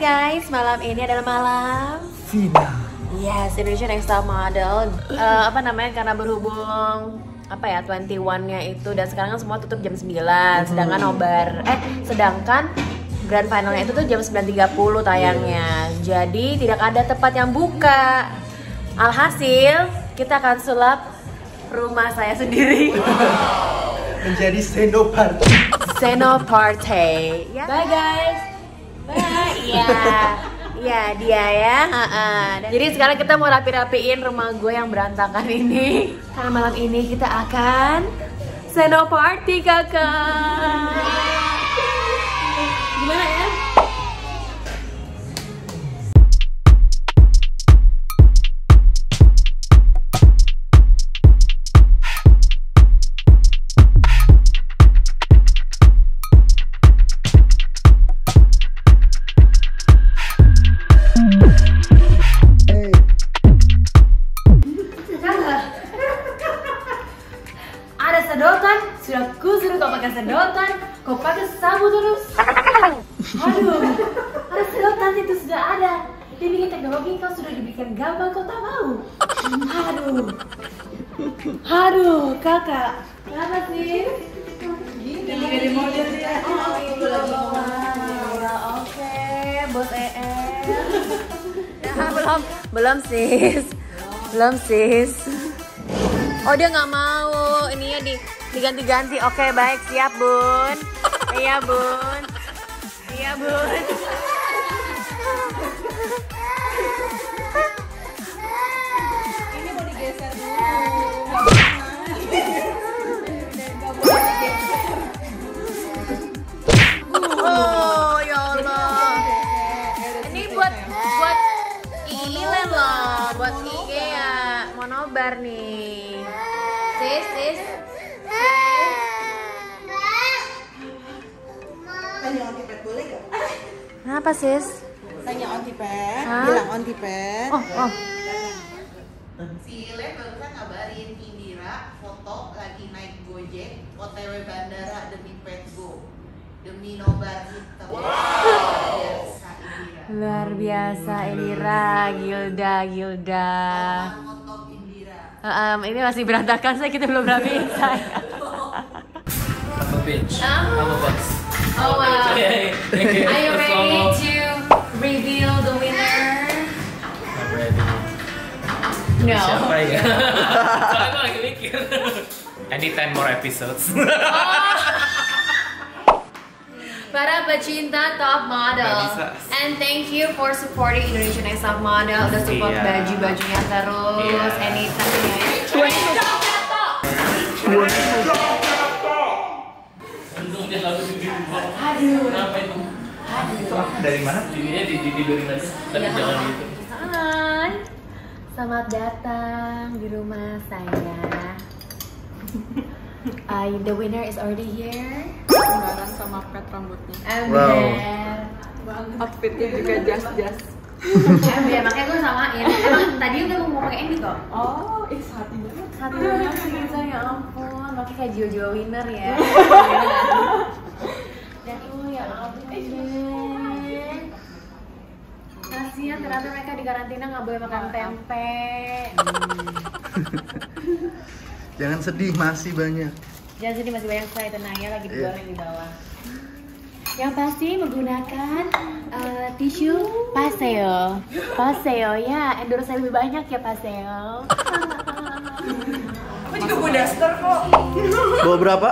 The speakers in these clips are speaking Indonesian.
guys, malam ini adalah malam final. Yes, Indonesian Next Top Model. Karena berhubung 21-nya itu dan sekarang kan semua tutup jam 9. Sedangkan grand finalnya itu tuh jam 9.30 tayangnya. Jadi tidak ada tempat yang buka. Alhasil kita akan sulap rumah saya sendiri. Menjadi Senoparty. Ya. Bye guys. Bye. Iya dia ya. Jadi sekarang kita mau rapi-rapiin rumah gue yang berantakan ini. Karena malam ini kita akan Senoparty kakak. Gimana ya? Sedotan, sudah kusuruh kau pakai sedotan, kau pakai sabu terus. Aduh, ada sedotan itu sudah ada. Dibikin teknologi kau sudah dibikin gampang, kau tak mau. Aduh, kakak, kenapa sih? Gini dari model dia. Oh, itu lagi model. Oke, bos belum sis. Oh dia nggak mau, ininya diganti-ganti. Oke baik, siap bun. Iya bun. Ini mau digeser dulu. Oh ya Allah. Ini buat Ilen loh, buat IG ya. Mau nobar nih. Sis. Tanya Ontipet boleh gak? Kenapa sis? Tanya Ontipet, bilang Ontipet. Oh. Si Ilen barusan ngabarin Indira foto lagi naik Gojek OTW bandara demi Petgo, demi nobar hitam. Luar biasa Indira, Gilda. Ngotot Indira. Ini masih berantakan, kita belum rapiin saya. I'm a bitch. I'm a boss. Oh wow. Okay. Are you ready to reveal the winner? I'm ready. No. Siapa ya? Soalnya gue lagi mikir. I need 10 more episodes. Para pecinta Top Model, and thank you for supporting Indonesian Next Top Model. Udah support baju-bajunya terus, anytime. Aduh. Dari mana? Dirinya didurin aja. Tapi jangan gitu. Hai, selamat datang di rumah saya. The winner is already here. Sembarang sama pet rambutnya. Outfitnya juga jas. Ya makanya gue samain. Emang tadi udah mau pakai ini kok. Oh, hati banget. Satu banget sih, ya ampun. Makanya kayak Jojo winner ya. Dan ya ampun. Kasian ternyata mereka di karantina nggak boleh makan tempe. Jangan sedih, masih banyak. Jangan sedih, masih banyak saya tenangnya lagi digoreng di bawah. Yang pasti menggunakan tisu Paseo ya, endorse saya lebih banyak ya Paseo. Aku juga bawa daster kok. Bawa berapa?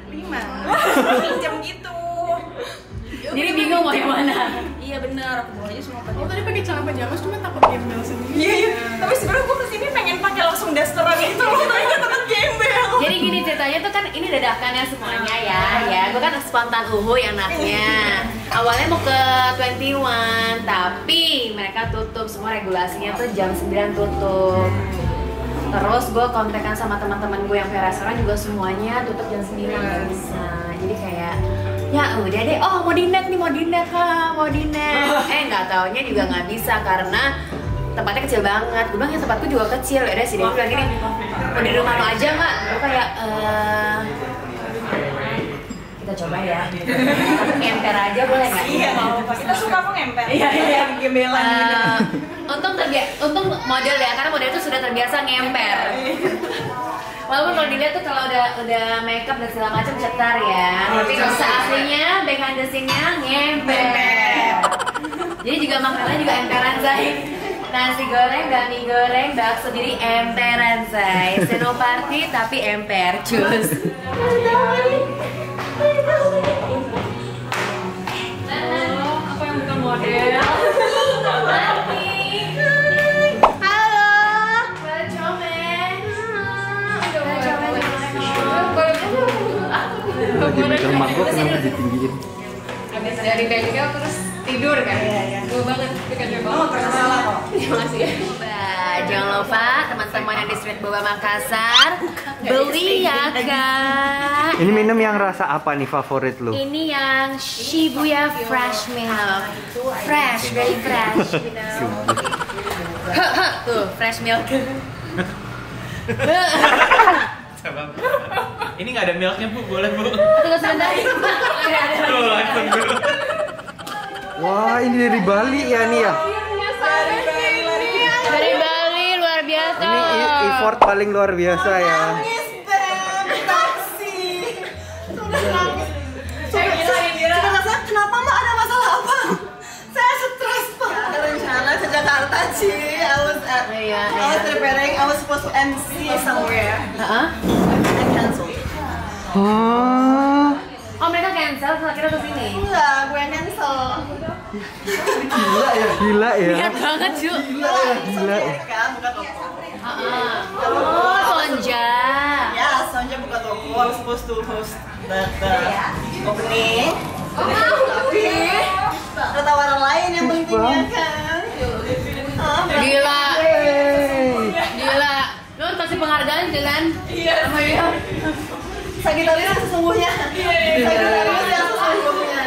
5. Pinjam gitu. Jadi bingung mau yang mana? Iya bener, aku bawa aja semua pajama. Oh tadi pakai celana pajama cuma takut gembel sendiri. Iya. Tapi sebenarnya gue kesini pengen pakai langsung dasteran itu loh, tapi takut gembel. Jadi gini ceritanya tuh kan ini dadakannya semuanya ya. Gue kan spontan anaknya. Awalnya mau ke 21, tapi mereka tutup semua, regulasinya tuh jam 9 tutup. Terus gue kontekan sama teman-teman gue yang punya restoran juga semuanya tutup jam 9 nggak bisa. Jadi kayak ya udah deh, mau dinner. Nggak taunya juga nggak bisa karena tempatnya kecil banget. Gue bilang ya tempatku juga kecil. Udah sih dia bilang gini, mau di rumah lo aja nggak? Gue kayak kita kita coba ya. Ngemper aja boleh nggak? Iya, kita suka kok ngemper. Iya, gembelan gitu. Untung model ya, karena model itu sudah terbiasa ngemper. Walaupun kalau dilihat tuh kalau udah makeup dan segala macam cetar ya, tapi aslinya behind the scene-nya ngemper. Jadi juga makanannya juga emperan say. Nasi goreng, mie goreng, bakso, jadi emperan say. Senoparty tapi emper, cus. Apa yang bukan model? Lagi mikir mangkok kenapa ditinggiin? Habis dari bengkel terus tidur kan? Iya. Gue banget, pikirnya banget. Tersalah kok. Terima kasih ya. Jangan lupa teman-teman yang di Street Boba Makassar beli ya kak. Ini minum yang rasa apa nih favorit lu? Ini yang Shibuya Fresh Milk. Fresh, very fresh. You know. Tuh, fresh milk. Coba. Ini nggak ada milknya bu, boleh bu? Tunggu sebentar. Tuh langsung dulu. Wah, ini dari Bali ya nih ya? Dari Bali, luar biasa. Ini effort paling luar biasa ya. Nangis deh, taksi. Sudah nangis. Sudah rasa kenapa mbak ada masalah apa? Saya stres pak. Rencana ke Jakarta sih. I was preparing. I was supposed to MC somewhere. And cancel. Oh mereka cancel, setelah kita kesini. Enggak, gue yang cancel. Gila ya. Lihat banget cu. Gila. Kan buka toko. Oh Sonja. Ya, Sonja buka toko. I was supposed to host the opening. Tapi ada tawaran lain yang pentingnya kan. Gila. Gila. Lu kasih penghargaan kan? Iya. Sama dia. Sagitarius yang sesungguhnya. Sagitarius yang sesungguhnya.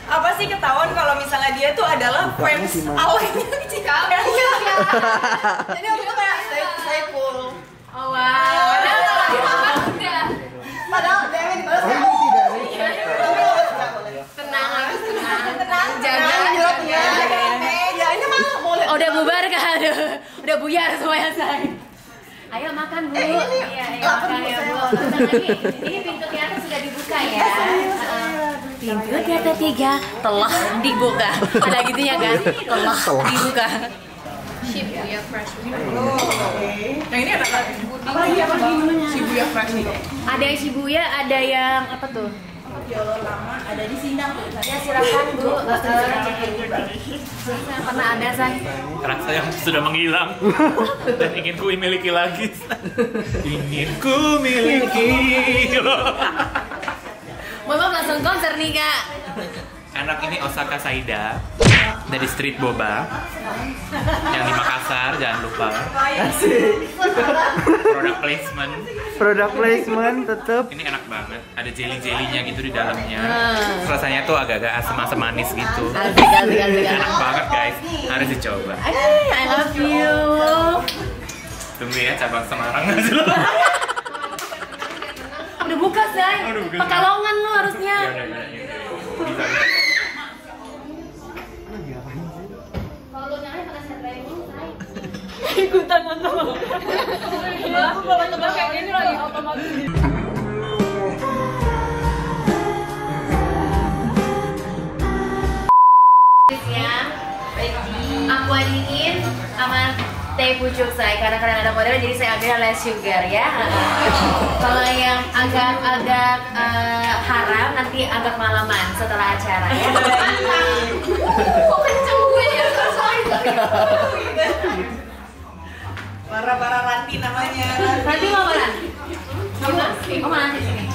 Apa sih ketahuan kalau misalnya dia tuh adalah fans awalnya di Chicago? Jadi waktu itu kayak saya cool. Oh wow. Padahal dia yang dibalas kayak Tenang, harus tenang. tenang, Jaga. Ya ini mah boleh. Oh, udah bubar kan? Udah buyar semuanya say. Ayo makan bu. Iya, ayo makan ya bu. Ini pintu teater sudah dibuka ya. Pintu teater 3 telah dibuka. Ada gitunya kan? Telah dibuka. Shibuya Fresh Milk. Yang ini ada apa lagi namanya? Shibuya Fresh Milk. Ada yang Shibuya, ada yang apa tuh? Jalur lama ada di Sindang tuh. Ya silakan bu. Pernah ada say. Rasa yang sudah menghilang dan ingin ku miliki lagi. Ingin ku miliki. Mama langsung konser nih kak. Anak ini Osaka Saida dari Street Boba yang di Makassar, jangan lupa. Product placement tetep. Ini enak banget, ada jelly-jellynya gitu di dalamnya. Rasanya tuh agak-agak asam-asam manis gitu. Asik. Enak banget guys, harus dicoba. I love you. Tunggu ya cabang Semarang. Udah buka say. Pekalongan lu harusnya. Bisa. Kalau lu nyari pakai setting say. Ikutan nonton. Aku kalau nonton kayak gini lagi otomatis. Ya, aku dingin sama teh pucuk saya karena kadang ada model jadi saya ambil less sugar ya. Kalau yang agak haram nanti agak malaman setelah acara ya. Kok kenceng gue ya? Para Ranti namanya. Ranti mau mana? Oh mana di sini?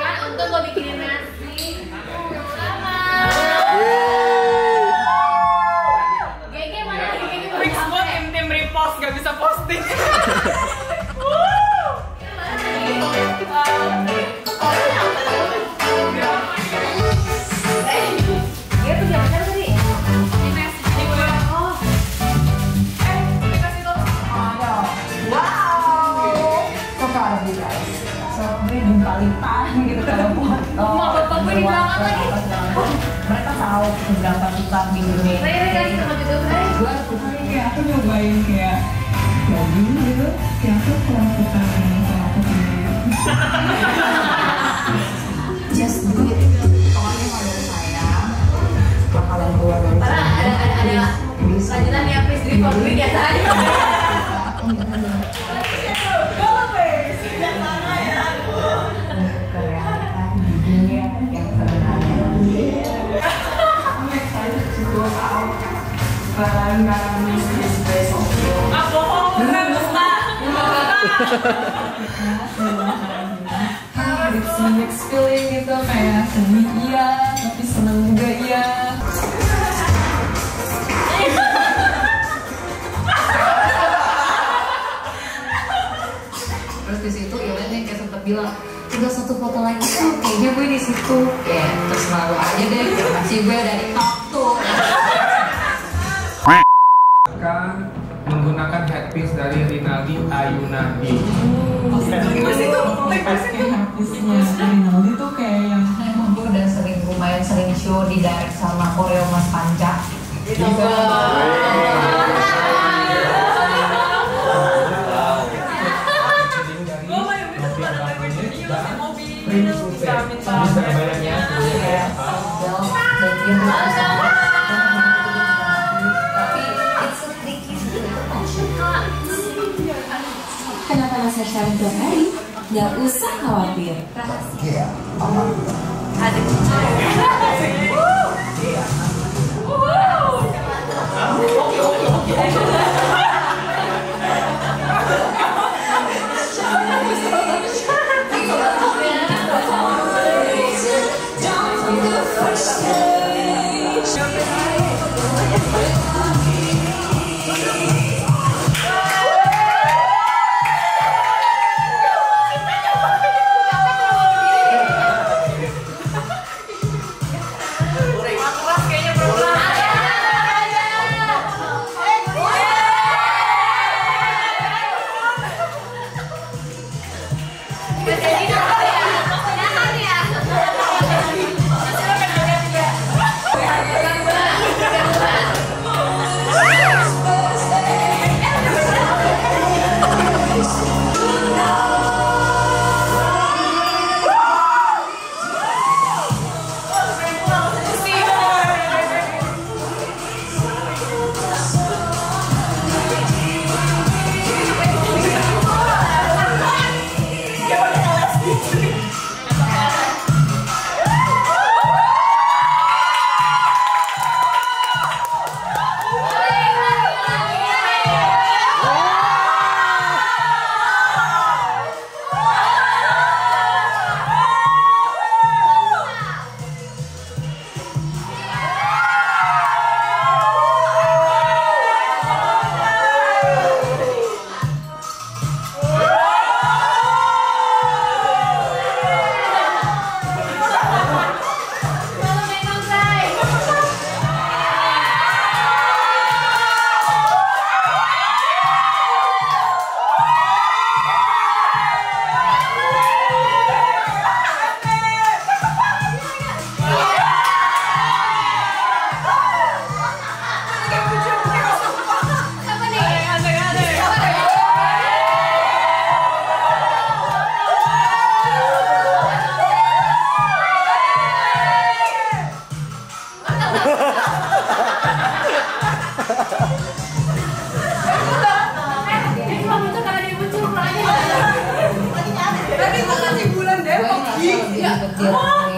Kan untuk gue bikinin nasi. Gege mana? Fix buat tim repost gak bisa posting. Dia tuh jam berapa tadi? Wow. So proud of you guys. gitu kalau foto. Bapak gue di belakang lagi. Mereka tahu beberapa tukang di Indonesia. Saya kasih sama YouTube saya. Gue kayak aku nyobain kayak jogging gitu, kayak aku melakukan just do it. Pokoknya kalau saya bakalan keluar dari Ada lanjutan ya, please do it for me biasa aja. It's mixed feeling gitu, kayak sedih iya, tapi seneng juga iya. Terus di situ Ilen yang kayak sempet bilang, udah satu foto lagi tuh, kayaknya gue di situ. Ya terus selalu aja deh, masih gue dari top tuh. Akan menggunakan headpiece dari Rinaldi Ayunardi. Headpiece-nya Rinaldi tuh kayak yang emang gue udah lumayan sering show di direct sama Koreo Mas Panca. Kenapa laser sharing tiap hari? Nggak usah khawatir.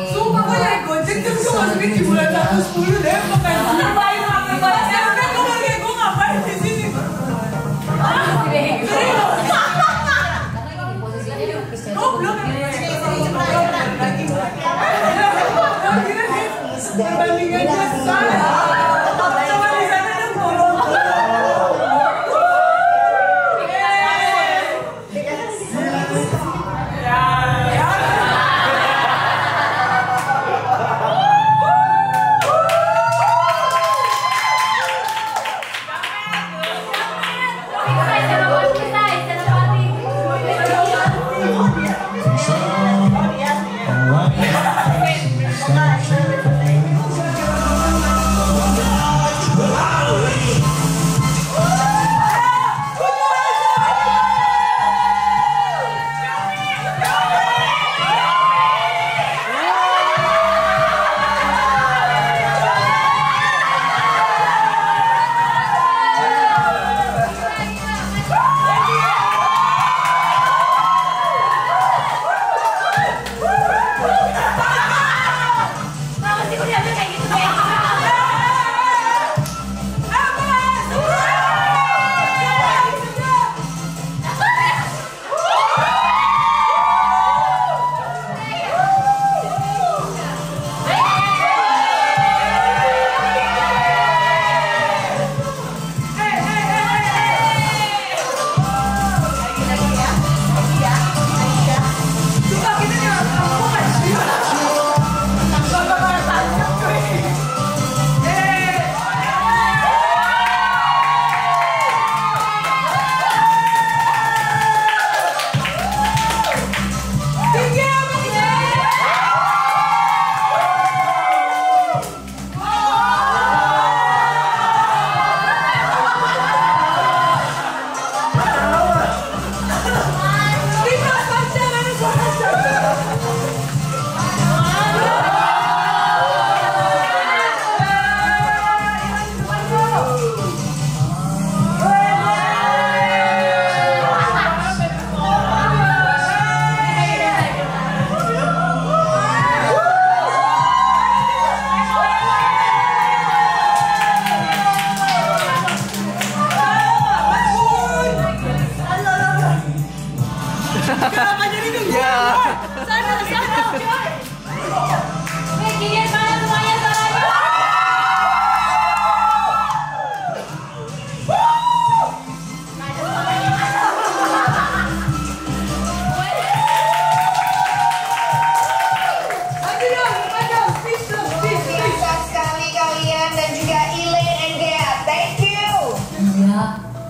Sumpah gue naik Gojek tuh gue masukin di bulan 110 Depok kan. Ngapain gue kayak gue ngapain di sini? Goblok ya. Perbandingannya salah. Coba di sana dong tolong.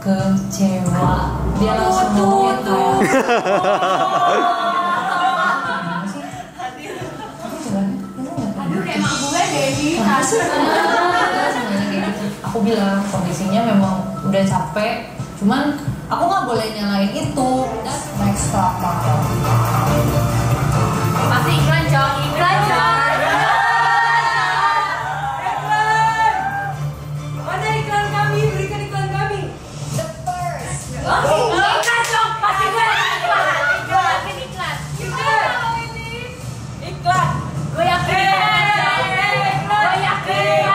kecewa. Dia langsung ngomongin kayak Aduh kayak mak gue deh ini. aku bilang kondisinya memang udah capek, cuman aku nggak boleh nyalain itu. Next stop model. Pasti iklan Cok, iklan Cok. Mana iklan kami? Berikan iklan kami. Iklan Cok, pasti gue iklan. Iklan. Gue yakin. Gue yakin.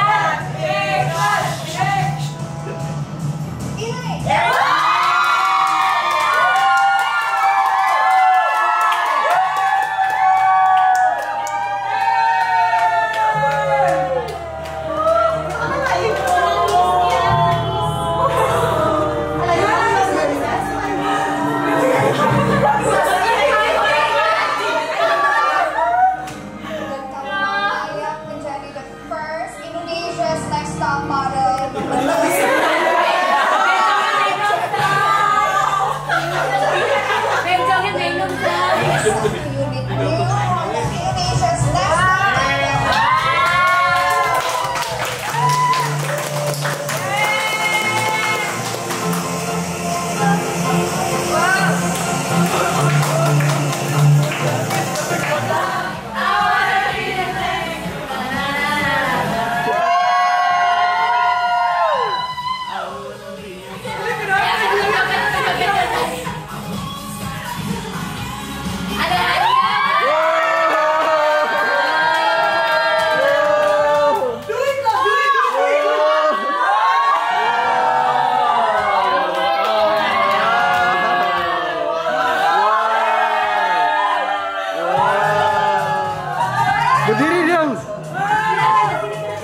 Berdiri dong.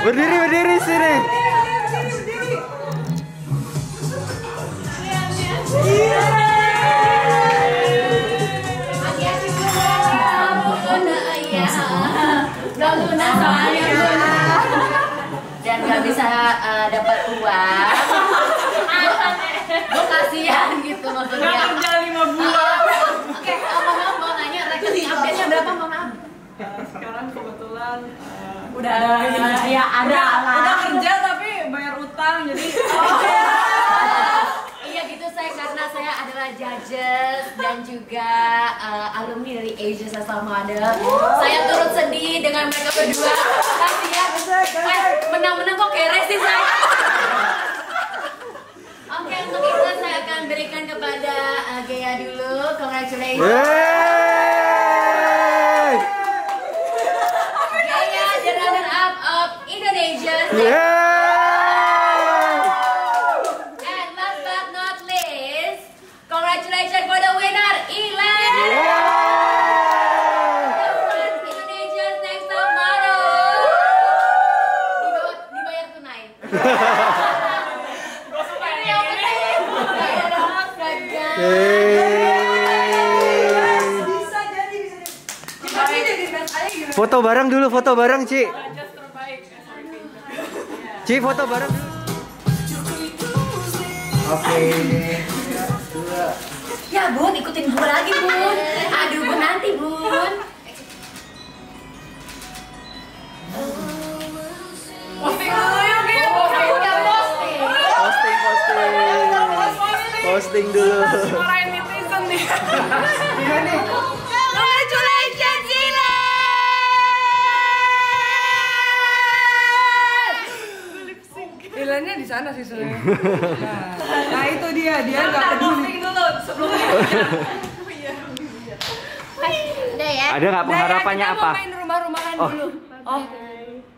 Berdiri sini. Dan gak bisa dapat uang. Gue kasihan gitu maksudnya. Gak kerja 5 bulan. Oke, maaf mau nanya rekening update-nya berapa maaf? Sekarang kebetulan Udah ada udah kerja tapi bayar utang jadi Iya gitu saya karena saya adalah judges dan juga alumni dari Asia Sasal Model. Saya turut sedih dengan mereka berdua. Kasihan. Menang-menang kok kere sih saya. Oke, untuk itu saya akan berikan kepada Gea dulu. Congratulations. Gea, the runner-up of Indonesia. And last but not least, congratulations for the winner, Ilan. Indonesia's Next Top Model. Dibayar tunai. bisa jadi. Tapi jadi best aja gitu. Foto bareng dulu, foto bareng, Ci. Just terbaik. Ci, foto bareng dulu. Oke. Ya Bun, ikutin gue lagi Bun. Aduh Bun, nanti Bun. Posting dulu yuk, Gea. Aku udah posting. Posting dulu. Marahin netizen nih. Congratulations Ilan. Ilannya di sana sih sebenarnya. Nah itu dia nggak peduli. Posting dulu sebelumnya. Udah ya. Ada nggak pengharapannya Kita apa? mau main rumah-rumahan dulu. Oh,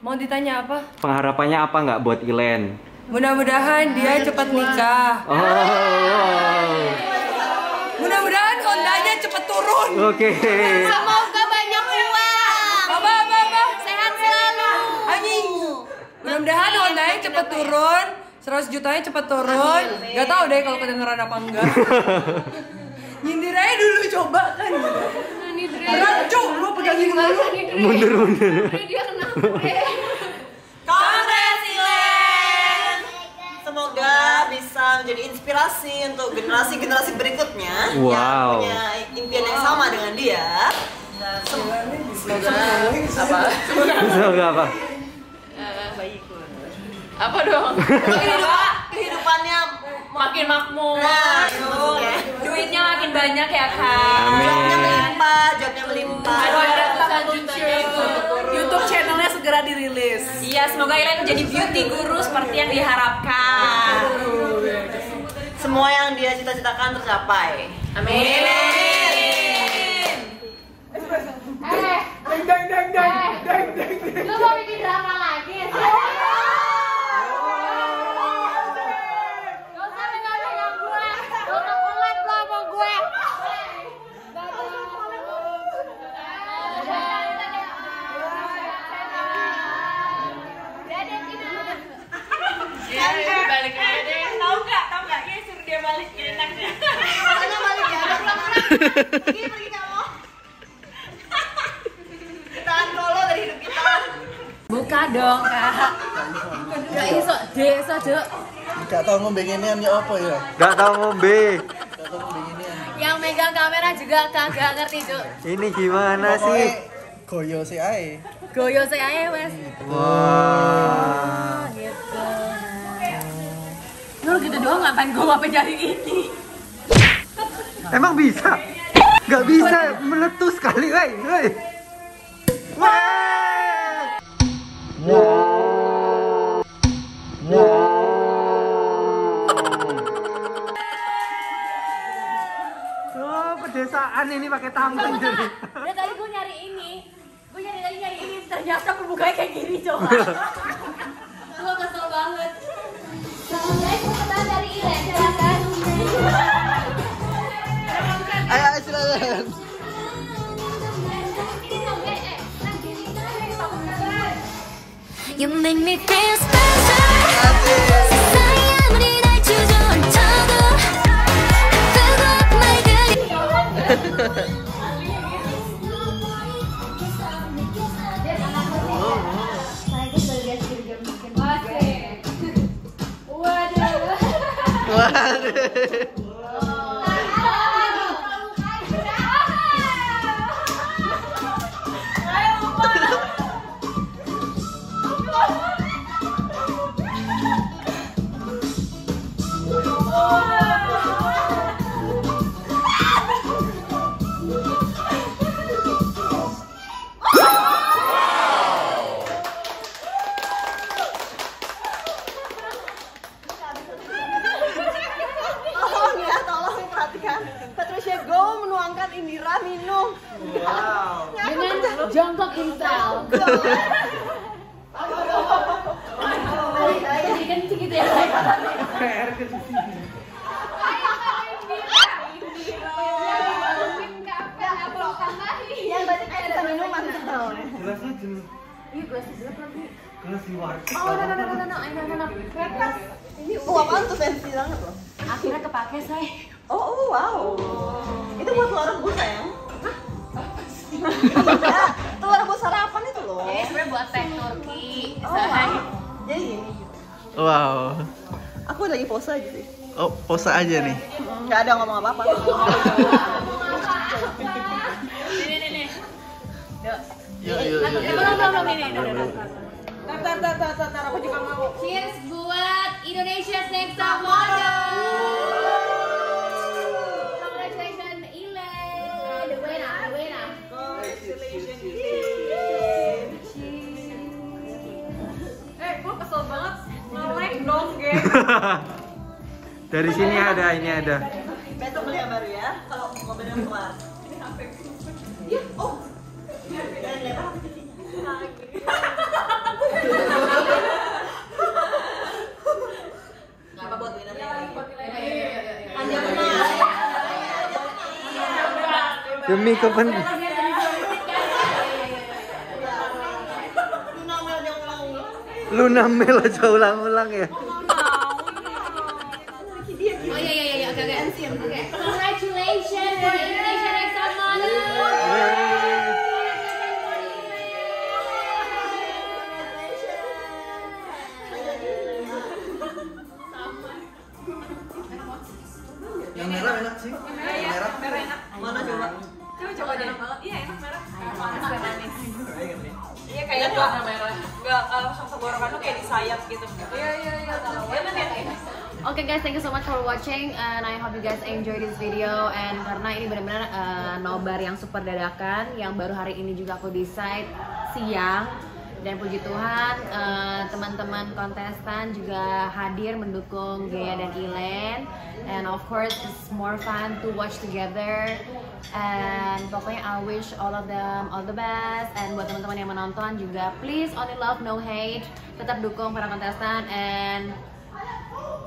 mau ditanya apa? Pengharapannya apa nggak buat Ilen? Mudah-mudahan dia cepat nikah. Oh. Mudah-mudahan Hondanya cepat turun. Oke. Semoga banyak uang. Apa? Sehat selalu. Anjing. Mudah-mudahan Hondanya cepat turun. 100 jutanya cepat turun. Gak tau deh kalau kedengeran apa enggak. Nyindir aja dulu coba kan. Rancu, lu pegangin dulu. Mundur. Dia kenapa? Congratulations. Semoga bisa menjadi inspirasi untuk generasi-generasi berikutnya Wow. yang punya impian yang sama dengan dia. Semoga apa? Apa dong? kehidupannya Makin makmur. Nah, itu maksudnya. Duitnya makin banyak ya Kak. Amin. Jobnya melimpah. YouTube channelnya segera dirilis. Iya, semoga Ilen menjadi beauty guru seperti yang diharapkan. Semua yang dia cita-citakan tercapai. Amin. Lu mau bikin drama lagi? Gak usah pegang-pegang gue. Lu udah pelan lo sama gue. Balik aja deh. Tahu nggak? Ini suruh dia balik enaknya. Makanya balik ya. Pergi kamu. Kita solo dari hidup kita. Buka dong Kak. Gak iso desa Dek. Gak tau ngombenginnya apa ya? Gak tau ngombe. Gak tau ngombenginnya. Yang megang kamera juga kagak ngerti Dek. Ini gimana sih? Goyo si ae. Goyo saya wes. Wah. Gitu. Lu gitu doang ngapain gue ngapain cari ini? Emang bisa? Gak bisa meletus kali, woi. Wah. Oh, pedesaan ini pakai tameng jadi. Udah tadi gue nyari ini. Gue nyari ini ternyata pembukanya kayak gini coba. Gue kesel banget. Guys, pesan dari Ilen, silakan. Ayo silakan. You make me feel special. 세상에 아무리 날 주저앉혀도 Fill up my day. Tolong perhatikan. Patricia Go menuangkan Indira minum. Wow. Dengan jongkok Intel. Jadi kencing gitu ya. Yang banyak kita minuman tuh. Gelasnya jenuh. Iya, gue sebelah nanti. Gelas di warkop. Oh, no. Ini apaan tuh fancy banget loh. Akhirnya kepake, say. Oh, wow. Itu buat telur rebus sayang. Iya, telur rebus sarapan itu loh. Ini sebenarnya buat teh Turki. Oh, wow. Jadi gini, Wow. aku lagi pose aja sih. Oh, pose aja nih. Nggak ada ngomong apa-apa. Nih. Yuk. Belum ini. Tar, aku juga mau. Cheers buat Indonesia's Next Top Model. Congratulations Ilen, the winner. Gue kesel banget. Nge-like dong, geng. Dari sini ada, ini ada. Besok beli yang baru ya. Kalau mau beli yang keluar. Iya. Oh. Dan lihat apa isinya. Apa buat winner lagi? Anda menang. Demi kepentingan. Luna Mel aja ulang-ulang ya. Oh iya, oke. Congratulations for Indonesia Next Top Model. Enggak, sama tenggorokan lu kayak disayat gitu. Iya. Oke guys, thank you so much for watching and I hope you guys enjoy this video. And karena ini benar-benar nobar yang super dadakan, yang baru hari ini juga aku decide siang. Dan puji Tuhan teman-teman kontestan juga hadir mendukung Gea dan Ilen. And of course it's more fun to watch together. And pokoknya I wish all of them all the best. And buat teman-teman yang menonton juga, please only love no hate. Tetap dukung para kontestan and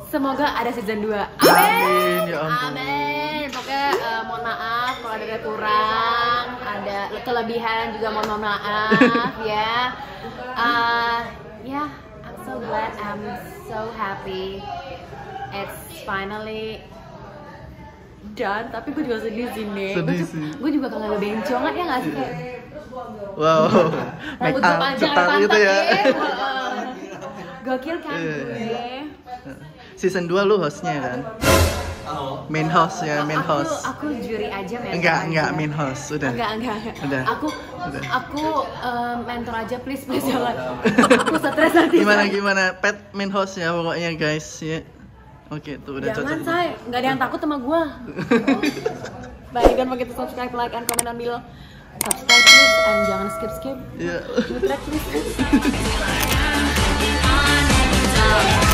semoga ada season 2. Amin, ya ampun. Amin. Pokoknya mohon maaf kalau ada kurang, ada kelebihan juga mohon maaf ya. Yeah, I'm so glad, I'm so happy. It's finally done. Tapi gue juga sedih sih nih. Gue juga kangen bebencongan ya nggak sih? Wow. Rambut gue panjang pantat gitu ya. Gokil kan gue. Season 2 lu hostnya kan? Main host ya, main host. Aku juri aja mentor. Enggak, main host udah. Enggak. Udah. Aku mentor aja please jangan. Aku stres nanti. Gimana? Pet main host ya pokoknya guys ya. Oke, tuh udah cocok. Jangan say, nggak ada yang takut sama gua. Baik, jangan lupa kita subscribe, like, and comment ambil subscribe please, and jangan skip. Iya. Please.